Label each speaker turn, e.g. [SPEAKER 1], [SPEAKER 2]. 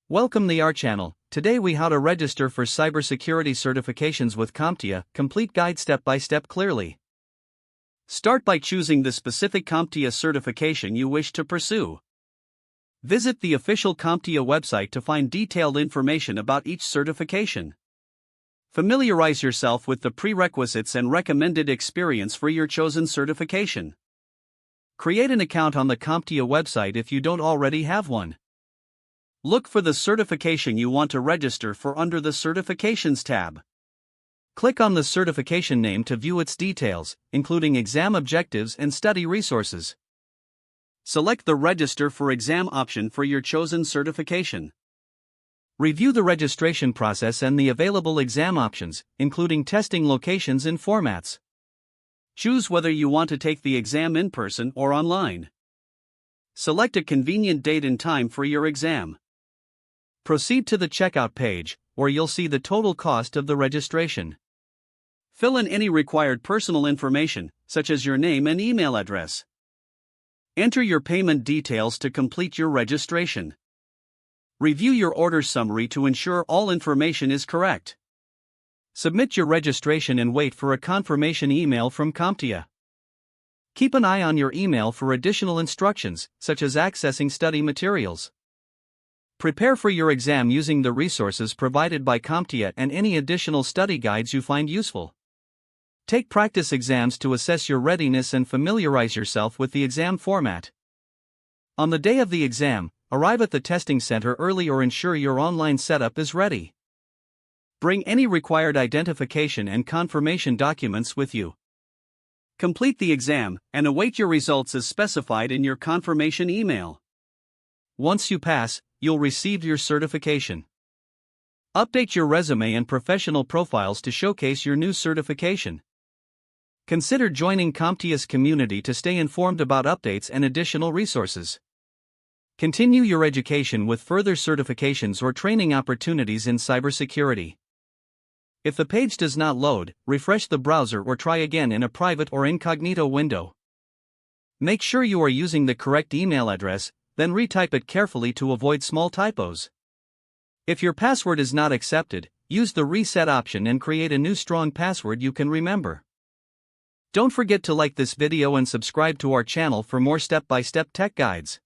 [SPEAKER 1] Welcome to our channel. Today we how to register for cybersecurity certifications with CompTIA, complete guide step by step clearly. Start by choosing the specific CompTIA certification you wish to pursue. Visit the official CompTIA website to find detailed information about each certification. Familiarize yourself with the prerequisites and recommended experience for your chosen certification. Create an account on the CompTIA website if you don't already have one. Look for the certification you want to register for under the Certifications tab. Click on the certification name to view its details, including exam objectives and study resources. Select the Register for Exam option for your chosen certification. Review the registration process and the available exam options, including testing locations and formats. Choose whether you want to take the exam in person or online. Select a convenient date and time for your exam. Proceed to the checkout page, where you'll see the total cost of the registration. Fill in any required personal information, such as your name and email address. Enter your payment details to complete your registration. Review your order summary to ensure all information is correct. Submit your registration and wait for a confirmation email from CompTIA. Keep an eye on your email for additional instructions, such as accessing study materials. Prepare for your exam using the resources provided by CompTIA and any additional study guides you find useful. Take practice exams to assess your readiness and familiarize yourself with the exam format. On the day of the exam, arrive at the testing center early or ensure your online setup is ready. Bring any required identification and confirmation documents with you. Complete the exam and await your results as specified in your confirmation email. Once you pass, you'll receive your certification. Update your resume and professional profiles to showcase your new certification. Consider joining CompTIA's community to stay informed about updates and additional resources. Continue your education with further certifications or training opportunities in cybersecurity. If the page does not load, refresh the browser or try again in a private or incognito window. Make sure you are using the correct email address, then retype it carefully to avoid small typos. If your password is not accepted, use the reset option and create a new strong password you can remember. Don't forget to like this video and subscribe to our channel for more step-by-step tech guides.